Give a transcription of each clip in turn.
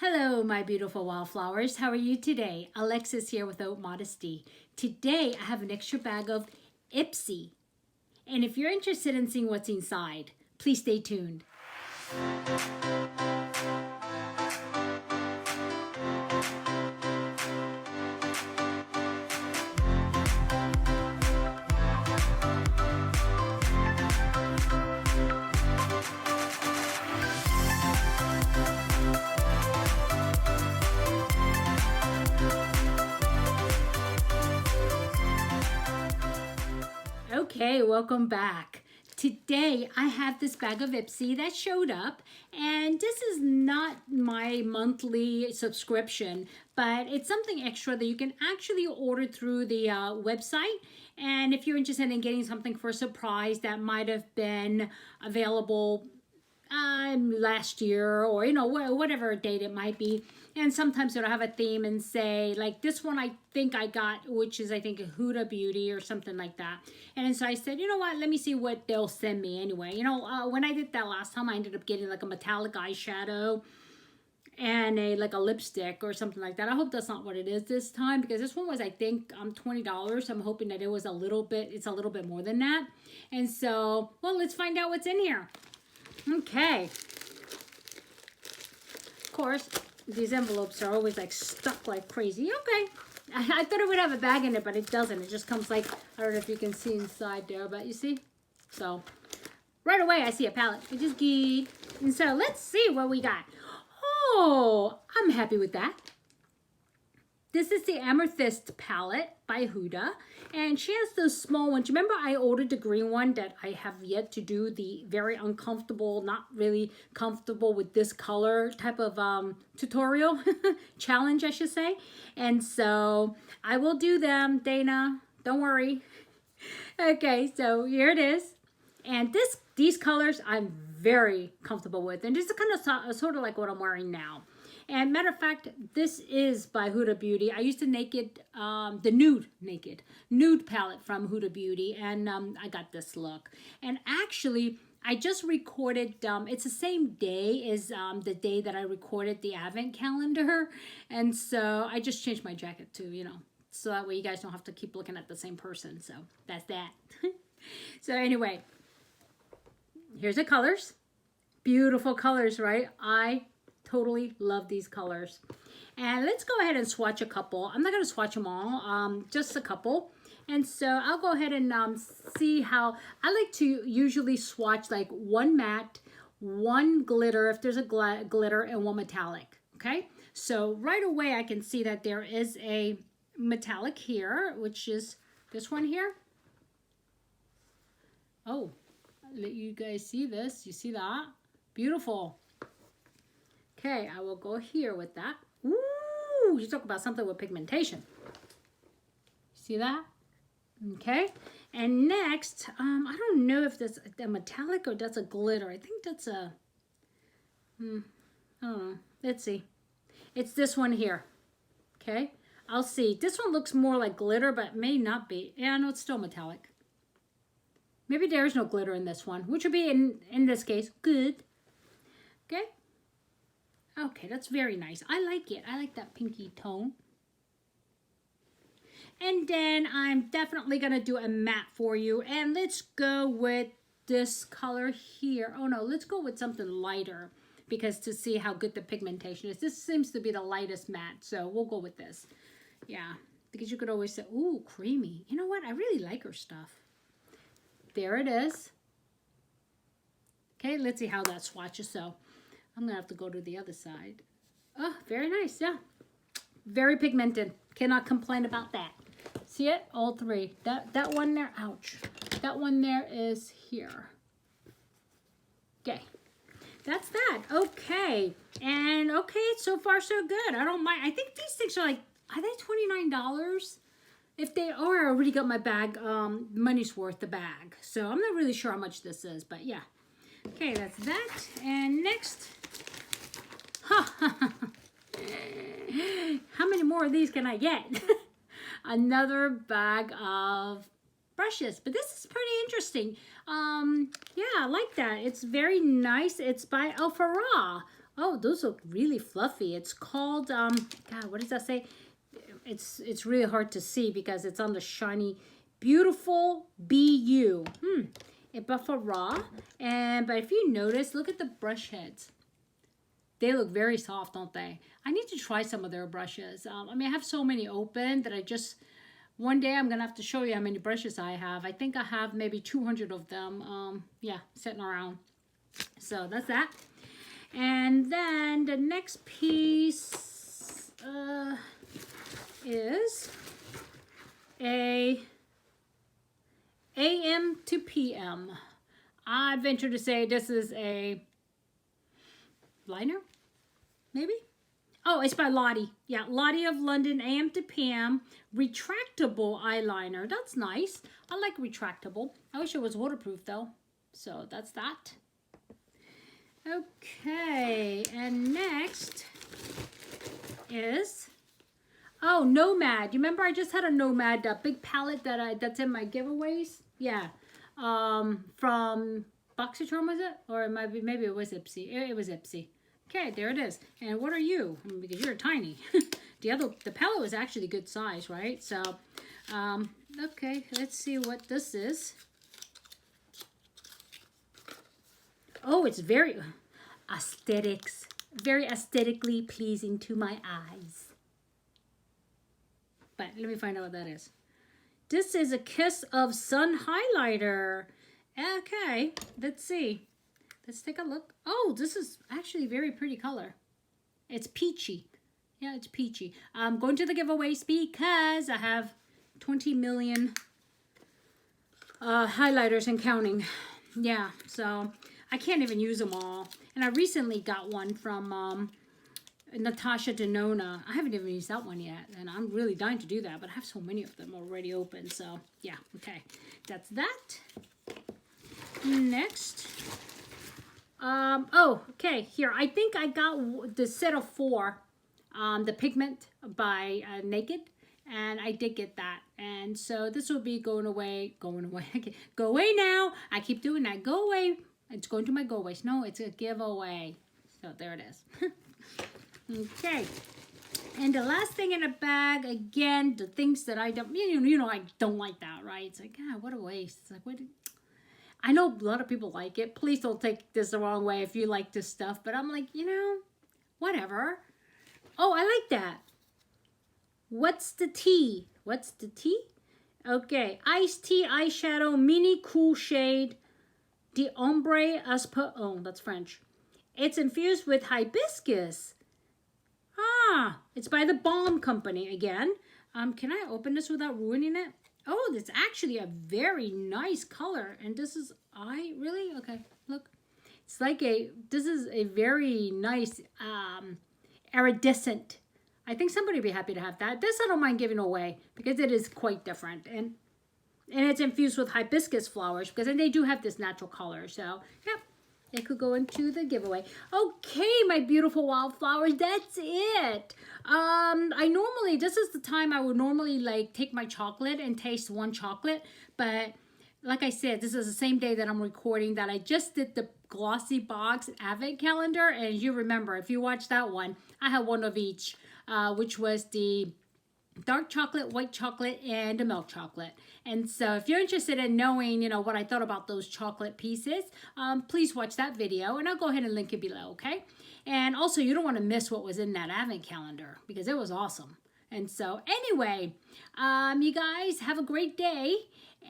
Hello, my beautiful wildflowers. How are you today? Alexis here with Haute Modesty. Today, I have an extra bag of IPSY. And if you're interested in seeing what's inside, please stay tuned. Okay, welcome back. Today I have this bag of IPSY that showed up, and this is not my monthly subscription, but it's something extra that you can actually order through the website. And if you're interested in getting something for a surprise that might have been available last year, or whatever date it might be, and sometimes it'll have a theme and say, like this one I think I got, which is I think Huda Beauty or something like that. And so I said, you know what, let me see what they'll send me anyway. When I did that last time, I ended up getting like a metallic eyeshadow and like a lipstick or something like that. I hope that's not what it is this time, because this one was, I think, $20. I'm hoping that it was it's a little bit more than that. And so, well, let's find out what's in here. Okay. Of course, these envelopes are always like stuck like crazy. Okay. I thought it would have a bag in it, but it doesn't. It just comes like, I don't know if you can see inside there, but you see? So, right away I see a palette, which is good. And so, let's see what we got. Oh, I'm happy with that. This is the Amethyst palette by Huda, and she has those small ones. Remember I ordered the green one that I have yet to do the very uncomfortable, not really comfortable with this color type of tutorial, challenge I should say. And so I will do them, Dana, don't worry. Okay, so here it is. And these colors I'm very comfortable with, and this is kind of sort of like what I'm wearing now. And matter of fact, this is by Huda Beauty. I used the nude palette from Huda Beauty, and I got this look. And actually, I just recorded, it's the same day as the day that I recorded the Advent calendar. And so I just changed my jacket too, so that way you guys don't have to keep looking at the same person. So that's that. So anyway, here's the colors. Beautiful colors, right? I totally love these colors. And let's go ahead and swatch a couple. I'm not going to swatch them all, just a couple. And so I'll go ahead and see how I like to usually swatch, like one matte, one glitter if there's a glitter, and one metallic. Okay, so right away I can see that there is a metallic here, which is this one here. Oh, I'll let you guys see this. You see that? Beautiful. Okay, I will go here with that. Ooh, you talk about something with pigmentation. See that? Okay, and next, I don't know if that's a metallic or that's a glitter. I think that's a, I don't know. Let's see. It's this one here. Okay, I'll see. This one looks more like glitter, but may not be. Yeah, no, it's still metallic. Maybe there is no glitter in this one, which would be, in this case, good. Okay. Okay, that's very nice. I like it. I like that pinky tone. And then I'm definitely going to do a matte for you. And let's go with this color here. Oh no, let's go with something lighter, because to see how good the pigmentation is. This seems to be the lightest matte, so we'll go with this. Yeah, because you could always say, ooh, creamy. You know what? I really like her stuff. There it is. Okay, let's see how that swatches. So I'm going to have to go to the other side. Oh, very nice, yeah. Very pigmented. Cannot complain about that. See it? All three. That one there, ouch. That one there is here. Okay. That's that. Okay. And okay, so far so good. I don't mind. I think these things are like, are they $29? If they are, I already got my bag, money's worth the bag. So I'm not really sure how much this is, but yeah. Okay, that's that. And next, how many more of these can I get? Another bag of brushes, but this is pretty interesting. Yeah, I like that. It's very nice. It's by Farah. Oh, those look really fluffy. It's called, God, what does that say? It's really hard to see because it's on the shiny, beautiful BU. A buffer raw. But if you notice, look at the brush heads. They look very soft, don't they? I need to try some of their brushes. I mean, I have so many open that one day I'm going to have to show you how many brushes I have. I think I have maybe 200 of them, yeah, sitting around. So that's that. And then the next piece is a AM to PM. I'd venture to say this is a liner, maybe? Oh, it's by Lottie. Yeah, Lottie of London, AM to PM, retractable eyeliner. That's nice. I like retractable. I wish it was waterproof though. So that's that. Okay, and next is, oh, Nomad. You remember I just had a Nomad, that big palette that's in my giveaways? Yeah, from BoxyCharm, was it? Or maybe it was IPSY. It was IPSY. Okay, there it is. And what are you? I mean, because you're tiny. The palette was actually good size, right? So, okay, let's see what this is. Oh, it's very aesthetics. Very aesthetically pleasing to my eyes. But let me find out what that is. This is a Kiss of Sun highlighter. Okay, let's see. Let's take a look. Oh, this is actually a very pretty color. It's peachy. Yeah, it's peachy. I'm going to the giveaways because I have 20 million highlighters and counting. Yeah, so I can't even use them all. And I recently got one from Natasha Denona. I haven't even used that one yet, and I'm really dying to do that, but I have so many of them already open. So yeah, okay, that's that. Next, oh, okay, here, I think I got the set of 4, the pigment by Naked, and I did get that. And so this will be going away, okay, go away now. I keep doing that, go away. It's going to my go aways. No, it's a giveaway. So there it is. Okay. And the last thing in the bag, again, the things that I don't, you know, I don't like that, right? It's like, God, what a waste. It's like, what? I know a lot of people like it. Please don't take this the wrong way if you like this stuff. But I'm like, you know, whatever. Oh, I like that. What's the tea? What's the tea? Okay. Iced Tea Eyeshadow Mini Cool Shade. The Ombre Asper. Oh, that's French. It's infused with hibiscus. Ah, it's by the Balm Company again. Can I open this without ruining it? Oh, it's actually a very nice color. And this is, really? Okay, look. It's like this is a very nice, iridescent. I think somebody would be happy to have that. This I don't mind giving away because it is quite different. And it's infused with hibiscus flowers because they do have this natural color. So, yep. It could go into the giveaway. Okay, my beautiful wildflowers, that's it. This is the time I would normally like take my chocolate and taste one chocolate. But like I said, this is the same day that I'm recording that I just did the Glossybox advent calendar. And you remember, if you watched that one, I had one of each, which was the dark chocolate, white chocolate, and a milk chocolate. And so if you're interested in knowing, you know, what I thought about those chocolate pieces, please watch that video, and I'll go ahead and link it below, okay? And also, you don't want to miss what was in that advent calendar because it was awesome. And so anyway, you guys have a great day.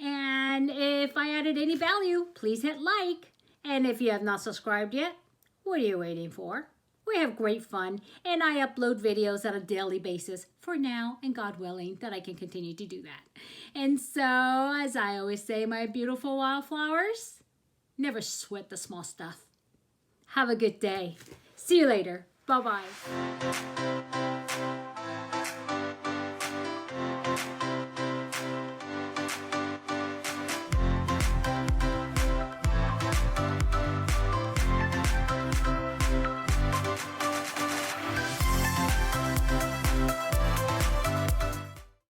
And if I added any value, please hit like. And if you have not subscribed yet, what are you waiting for? We have great fun, and I upload videos on a daily basis for now, and God willing, that I can continue to do that. And so, as I always say, my beautiful wildflowers, never sweat the small stuff. Have a good day. See you later. Bye-bye.